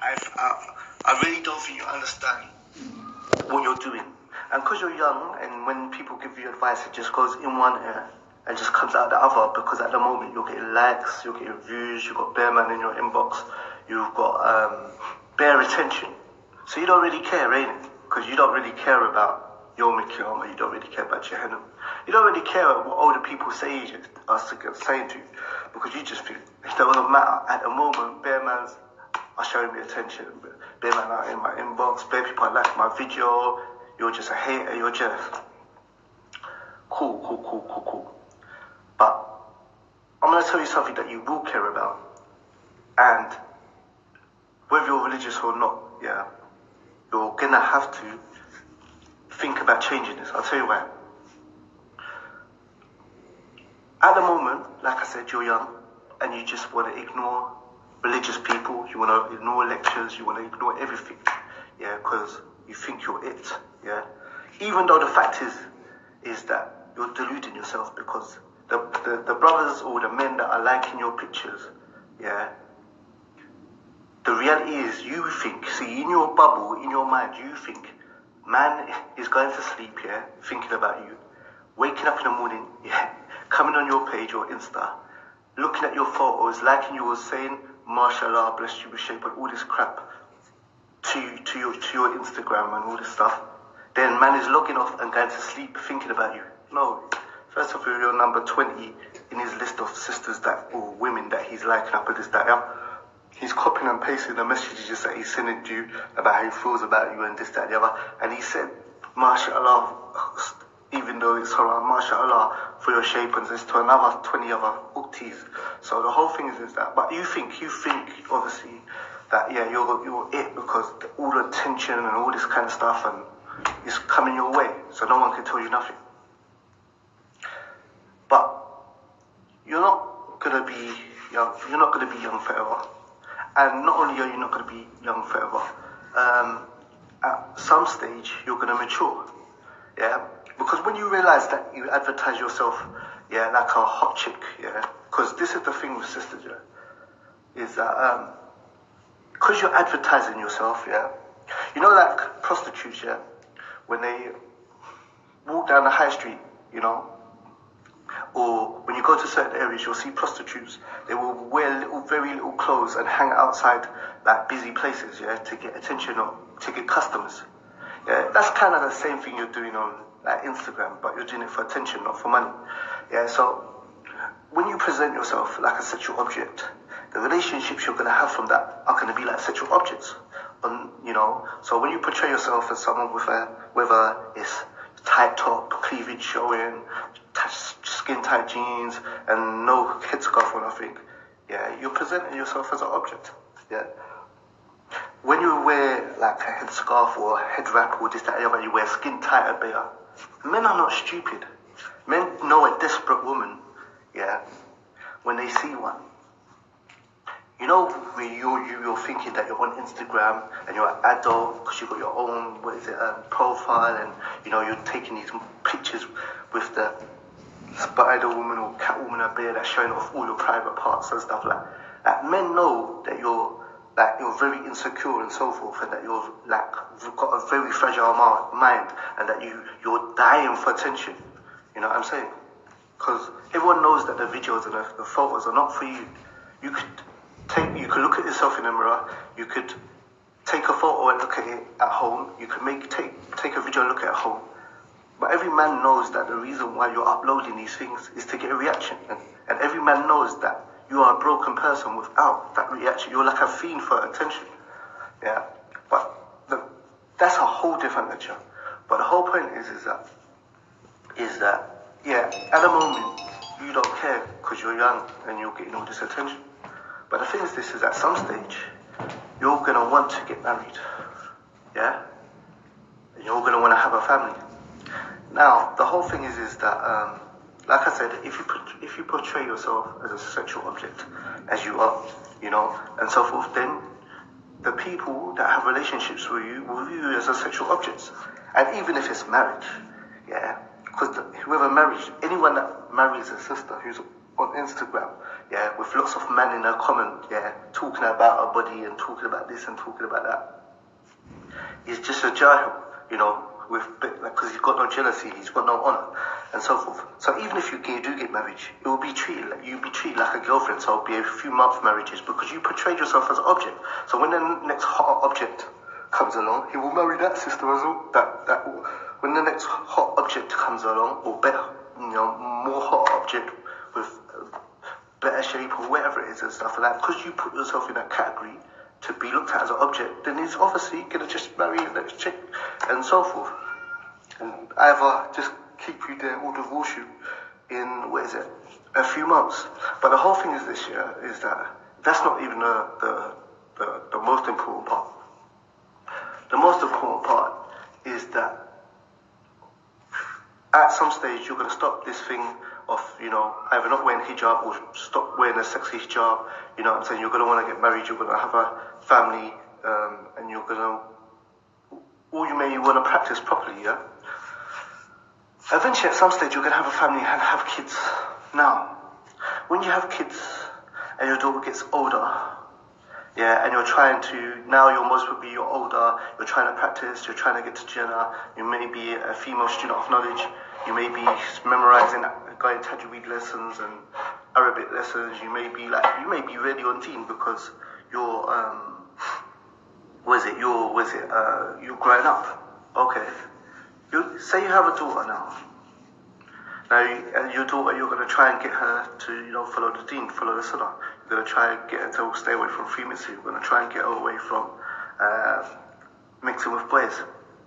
I really don't think you understand what you're doing. And because you're young, and when people give you advice, it just goes in one ear and just comes out the other, because at the moment you're getting likes, you're getting views, you've got bear man in your inbox, you've got bare attention. So you don't really care, ain't it? Because you don't really care about your Mikiyama, you don't really care about your Henna. You don't really care what older people say are saying to you, because you just think it doesn't matter. At the moment, bear man's are showing me attention, bear man are in my inbox, bear people are like my video, you're just a hater, you're just cool. But I'm going to tell you something that you will care about, and whether you're religious or not, yeah, you're going to have to think about changing this. I'll tell you why. At the moment, like I said, you're young and you just want to ignore religious people, you want to ignore lectures, you want to ignore everything, yeah, because you think you're it, yeah. Even though the fact is that you're deluding yourself, because the brothers or the men that are liking your pictures, yeah, the reality is you think, see, in your bubble, in your mind, you think man is going to sleep, yeah, thinking about you, waking up in the morning, yeah, coming on your page or Insta, looking at your photos, liking yours, saying, mashallah, bless you with shape, and all this crap to your Instagram and all this stuff. Then man is logging off and going to sleep thinking about you. No. First of all, you're number 20 in his list of sisters that, or women that he's liking up with this, that, yeah. He's copying and pasting the messages that he's sending to you about how he feels about you and this, that, the other. And he said, mashallah, even though it's haram, mashallah, for your shape, and this to another 20 other uktis. So the whole thing is that, but you think obviously that, yeah, you're it, because all the attention and all this kind of stuff and it's coming your way, so no one can tell you nothing. But you're not gonna be young. You're not gonna be young forever. And not only are you not gonna be young forever, at some stage you're gonna mature. Yeah, because when you realize that you advertise yourself, yeah, like a hot chick, yeah, because this is the thing with sisters, yeah, is that because you're advertising yourself, yeah, you know, like prostitutes, yeah, when they walk down the high street, you know, or when you go to certain areas, you'll see prostitutes. They will wear very little clothes and hang outside like busy places, yeah, to get attention or to get customers. Yeah, that's kind of the same thing you're doing on like Instagram, but you're doing it for attention, not for money. Yeah, so when you present yourself like a sexual object, the relationships you're going to have from that are going to be like sexual objects. You know, so when you portray yourself as someone with whether it's tight top, cleavage showing, skin tight jeans, and no headscarf or nothing, yeah, you're presenting yourself as an object. Yeah. When you wear like a headscarf or a head wrap or this, that, and you wear skin tight at better, men are not stupid. Men know a desperate woman, yeah, when they see one. You know, when you're thinking that you're on Instagram and you're an adult because you've got your own, profile, and, you know, you're taking these pictures with the Spider Woman or Catwoman or bear that's showing off all your private parts and stuff like that. Men know that you're very insecure and so forth, and that you've got a very fragile mind, and that you're dying for attention. You know what I'm saying? Because everyone knows that the videos and the photos are not for you. You could look at yourself in the mirror. You could take a photo and look at it at home. You could take a video and look at it at home. But every man knows that the reason why you're uploading these things is to get a reaction. And every man knows that you are a broken person without that reaction. You're like a fiend for attention. Yeah. But that's a whole different lecture. But the whole point is that, yeah, at the moment, you don't care because you're young and you're getting all this attention. But the thing is this, is at some stage, you're going to want to get married. Yeah? And you're going to want to have a family. Now, the whole thing is that, like I said, if you portray yourself as a sexual object, as you are, you know, and so forth, then the people that have relationships with you will view you as a sexual object. And even if it's marriage, yeah, because anyone that marries a sister who's on Instagram, yeah, with lots of men in her comment, yeah, talking about her body and talking about this and talking about that. He's just a jahil, you know, with because he's got no jealousy, he's got no honor, and so forth. So even if you do get married, it will be treated like you'll be treated like a girlfriend. So it'll be a few month marriages because you portrayed yourself as an object. So when the next hot object comes along, he will marry that sister as well. When the next hot object comes along, or better, you know, more hot object with better shape or whatever it is and stuff like that, because you put yourself in that category to be looked at as an object, then he's obviously going to just marry the next chick and so forth. And either just keep you there or divorce you in, a few months. But the whole thing is this year is that's not even the most important part. The most important part is that at some stage you're going to stop this thing of, you know, either not wearing hijab or stop wearing a sexy hijab. You know what I'm saying? You're going to want to get married, you're going to have a family, and you're going to, or you may want to practice properly, yeah? Eventually at some stage you're going to have a family and have kids. Now, when you have kids and your daughter gets older, yeah, and you're trying to, now you're older, you're trying to practice, you're trying to get to Jannah, you may be a female student of knowledge, you may be memorizing, going tajweed lessons and Arabic lessons, you may be really on deen because you're growing up. Okay. Say you have a daughter now. Now, your daughter, you're going to try and get her to, you know, follow the deen, follow the sunnah. You're going to try and get her to stay away from free mixing. You're going to try and get her away from mixing with boys,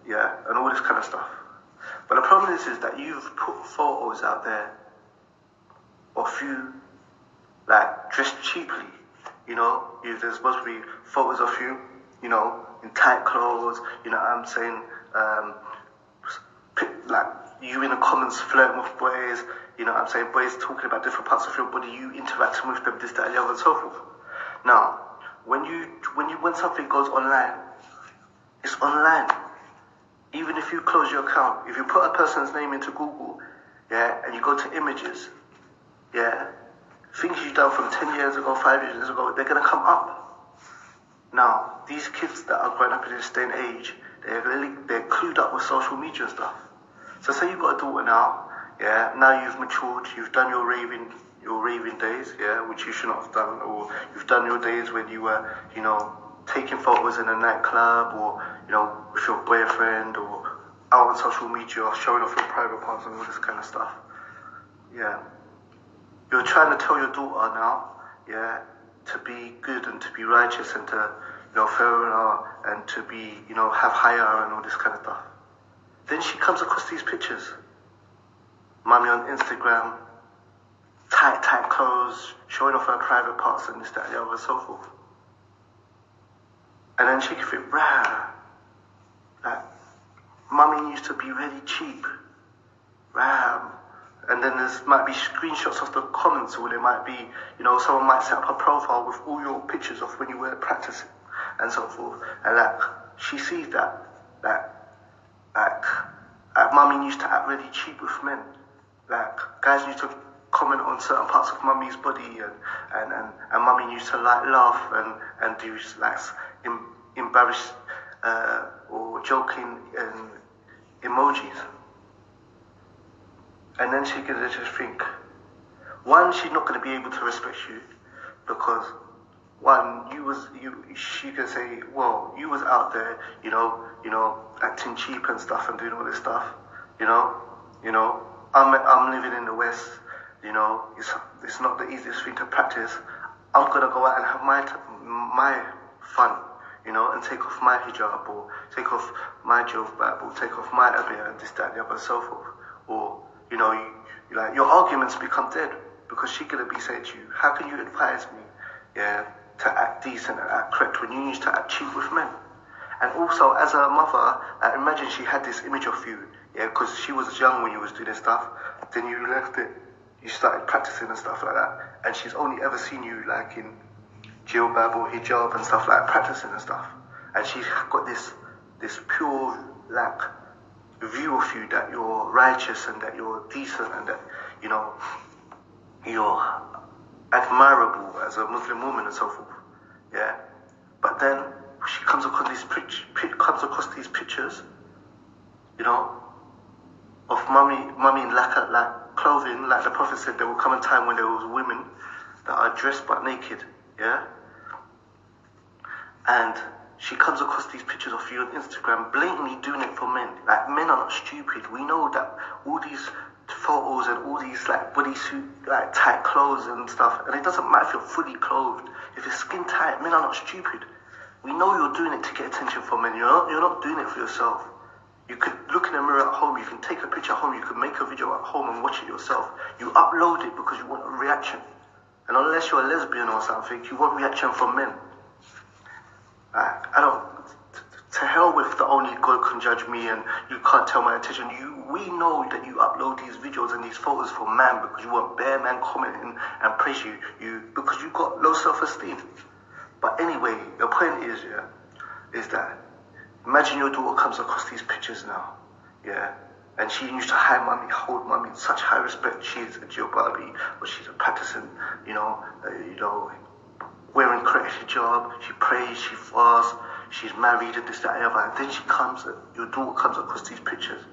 yeah, and all this kind of stuff. But the problem is that you've put photos out there of you, like, dressed cheaply, you know. There's supposed to be photos of you, you know, in tight clothes, you know what I'm saying, like, you in the comments flirting with boys, you know what I'm saying, boys talking about different parts of your body, you interacting with them, this, that, and the other, and so forth. Now, when something goes online, it's online. Even if you close your account, if you put a person's name into Google, yeah, and you go to images, yeah, things you've done from 10 years ago, 5 years ago, they're going to come up. Now, these kids that are growing up in this day and age, they're clued up with social media and stuff. So say you've got a daughter now, yeah, now you've matured, you've done your raving days, yeah, which you shouldn't have done, or you've done your days when you were, you know, taking photos in a nightclub, or, you know, with your boyfriend, or out on social media, or showing off your private parts and all this kind of stuff. Yeah. You're trying to tell your daughter now, yeah, to be good and to be righteous and to, you know, fear and to be, you know, have haya and all this kind of stuff. Then she comes across these pictures. Mummy on Instagram, tight clothes, showing off her private parts and this, that, and the other, and so forth. And then she can think, like, Mummy used to be really cheap. And then might be screenshots of the comments, or there might be, you know, someone might set up a profile with all your pictures of when you were practicing and so forth. And like, she sees that, like Mummy used to act really cheap with men. Like, guys used to comment on certain parts of Mummy's body, and Mummy used to like laugh and do like embarrassed or joking emojis. And then she's gonna just think, one, she's not gonna be able to respect you because one, she can say, well, you was out there, you know, acting cheap and stuff and doing all this stuff, you know, I'm living in the West, you know, it's not the easiest thing to practice. I'm gonna go out and have my fun, you know, and take off my hijab, or take off my jilbab, or take off my abaya, and this, that, and the other, and so forth. Or, you know, like, your arguments become dead because she's gonna be saying to you, how can you advise me, yeah, to act decent and act correct when you used to act cheap with men? And also, as a mother, imagine she had this image of you, yeah, because she was young when you was doing this stuff. Then you left it, you started practicing and stuff like that, and she's only ever seen you like in jilbab or hijab and stuff like that, practicing and stuff. And she's got this pure, like, view of you that you're righteous and that you're decent and that, you know, admirable as a Muslim woman and so forth. Yeah, but then she comes across these pictures, you know, of mummy in like clothing. Like the Prophet said, there will come a time when there was women that are dressed but naked. Yeah, and she comes across these pictures of you on Instagram, blatantly doing it for men. Like, men are not stupid. We know that all these photos and all these like bodysuit, like tight clothes and stuff, and it doesn't matter if you're fully clothed. If you're skin tight, men are not stupid. We know you're doing it to get attention from men. You're not doing it for yourself. You could look in the mirror at home, you can take a picture at home, you can make a video at home and watch it yourself. You upload it because you want a reaction. And unless you're a lesbian or something, you want reaction from men. To hell with the only God can judge me and you can't tell my attention. We know that you upload these videos and these photos for man because you want bare man commenting and praise you because you got low self-esteem. But anyway, the point is, is that imagine your daughter comes across these pictures now, and she used to hold mommy in such high respect. She's a jilbabi, but she's a practicing, wearing correct hijab, she prays, she fasts, she's married and this, that, and the other. And then your daughter comes across these pictures.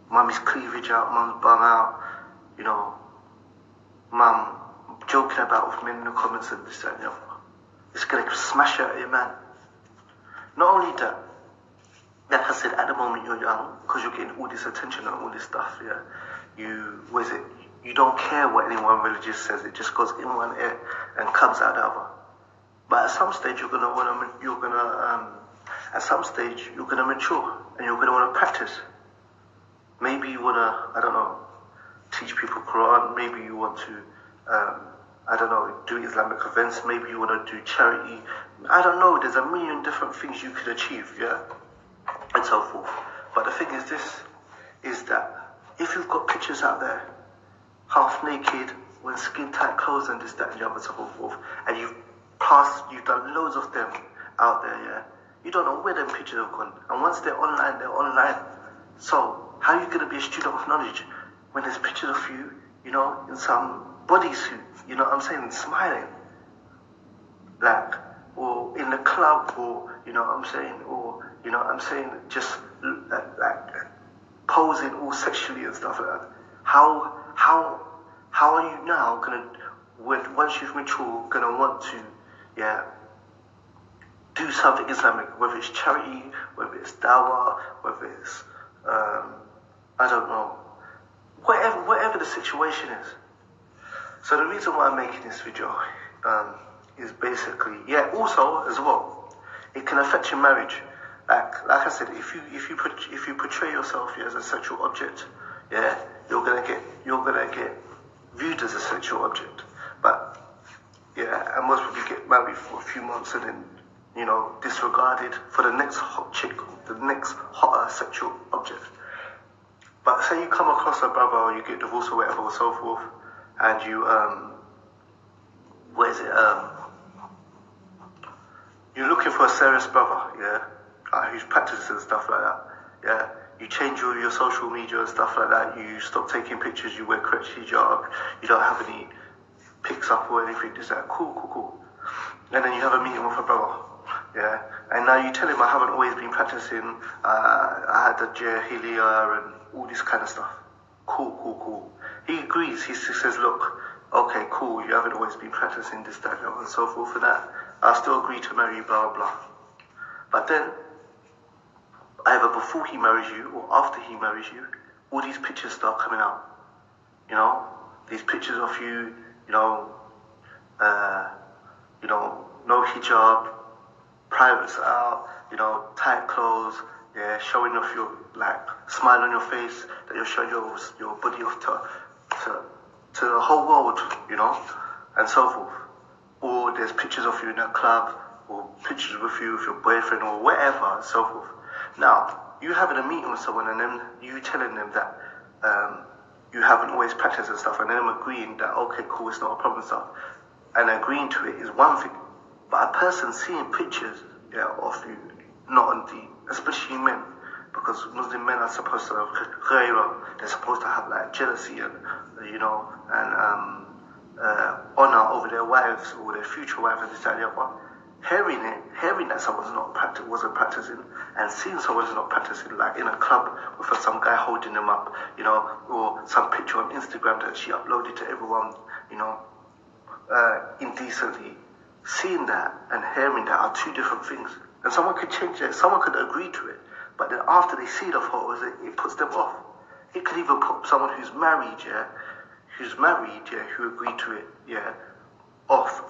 Mummy's cleavage out, mum's bum out, mum joking about with men in the comments and this, that, and the other. It's going to smash her at you, man. Not only that, like I said, at the moment you're young, because you're getting all this attention and all this stuff, you don't care what anyone religious says, it just goes in one ear and comes out the other. But at some stage you're gonna mature and you're gonna wanna practice. Maybe you wanna, teach people Quran, maybe you want to do Islamic events, maybe you wanna do charity. I don't know, there's a million different things you could achieve, and so forth. But the thing is that if you've got pictures out there, half naked, with skin tight clothes and this, that, and the other, so forth, and you've done loads of them out there, you don't know where them pictures have gone. And once they're online, they're online. So how are you going to be a student of knowledge when there's pictures of you, in some bodysuit, smiling, like, or in the club, or just like posing all sexually and stuff like that. How are you now gonna, once you've matured, gonna want to, do something Islamic, whether it's charity, whether it's dawah, whether it's, whatever the situation is. So the reason why I'm making this video is basically, also as well, it can affect your marriage. Like I said, if you portray yourself as a sexual object, you're gonna get viewed as a sexual object. But and most people get married for a few months and then disregarded for the next hot chick, the next hotter sexual object. But say you come across a brother or you get divorced or whatever or so forth, and you you're looking for a serious brother, who's practicing stuff like that, you change your social media and stuff like that, you stop taking pictures, you wear correct hijab, you don't have any pics up or anything, just that, cool. And then you have a meeting with a brother, and now you tell him, I haven't always been practicing, I had the jahiliyyah and all this kind of stuff. Cool. He agrees, he says, look, okay, cool, you haven't always been practicing this, that, and so forth and that. I still agree to marry you, blah, blah. But then, either before he marries you or after he marries you, all these pictures start coming out. These pictures of you, no hijab, privates out, tight clothes, showing off your, smile on your face, that you're showing your body off to the whole world, and so forth. Or there's pictures of you in a club, or pictures with you with your boyfriend, or whatever, and so forth. Now, you having a meeting with someone and then you telling them that you haven't always practiced and stuff, and then them agreeing that, okay, cool, it's not a problem stuff, and agreeing to it is one thing. But a person seeing pictures of you, not on especially men, because Muslim men are supposed to have ghayra, they're supposed to have jealousy and honor over their wives or their future wives and this, that, and the other. Hearing that someone's not wasn't practicing, and seeing someone's not practicing, like in a club with some guy holding them up, you know, or some picture on Instagram that she uploaded to everyone, you know, indecently. Seeing that and hearing that are two different things. And someone could change it, someone could agree to it, but then after they see the photos, it puts them off. It could even put someone who's married, who agreed to it, off,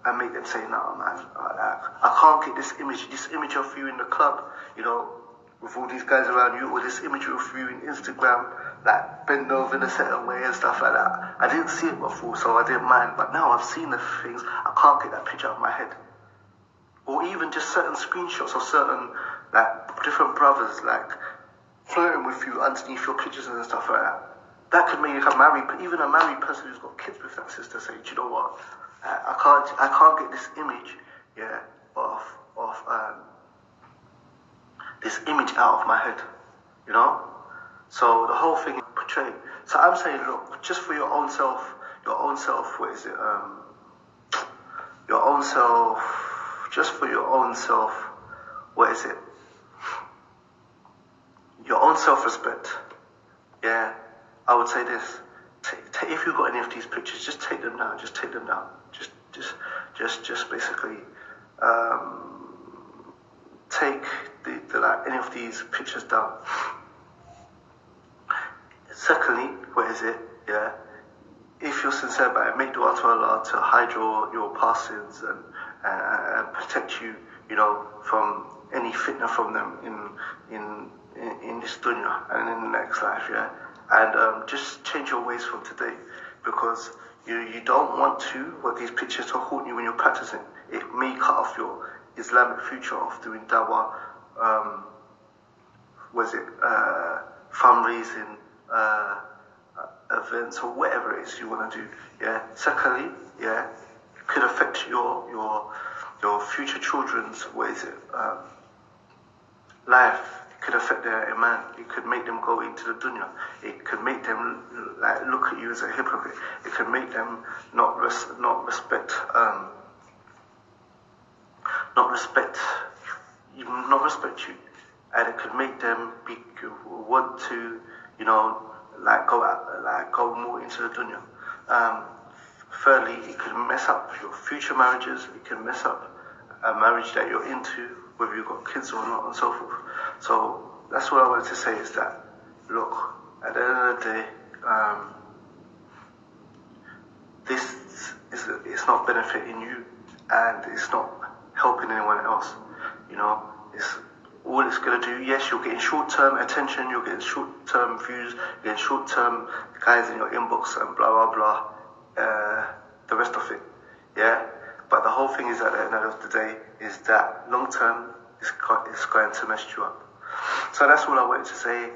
and make them say, "No, man, I can't get this image of you in the club, you know, with all these guys around you, or this image of you in Instagram, like bend over in a certain way and stuff like that." I didn't see it before, so I didn't mind, but now I've seen the things, I can't get that picture out of my head. Or even just certain screenshots of certain, like, different brothers, like, flirting with you underneath your pictures and stuff like that. That could make even a married person who's got kids with that sister say, "Do you know what? I can't get this image, of this image out of my head, you know." So the whole thing is portrayed. So I'm saying, look, just for your own self, what is it? Your own self, just for your own self, what is it? Your own self-respect, I would say this: if you've got any of these pictures, just take them down. Just take them down. Just basically take the any of these pictures down. Secondly, what is it? If you're sincere about it, make dua to Allah to hide your past sins and protect you, you know, from any fitna from them in this dunya and in the next life, and just change your ways from today, because you don't want these pictures to haunt you when you're practicing. It may cut off your Islamic future of doing dawah, fundraising, events, or whatever it is you want to do. Secondly, could affect your future children's life. It could affect their iman. It could make them go into the dunya. It could make them look at you as a hypocrite. It could make them not respect you, and it could make them want to, you know, go more into the dunya. Thirdly, it could mess up your future marriages. It can mess up a marriage that you're into, whether you've got kids or not, and so forth. So that's what I wanted to say, is that, look, at the end of the day, it's not benefiting you, and it's not helping anyone else. You know, all it's going to do. Yes, you're getting short-term attention, you're getting short-term views, you're getting short-term guys in your inbox and blah blah blah. The rest of it, But the whole thing is, at the end of the day, is that long-term is going to mess you up. So that's all I wanted to say.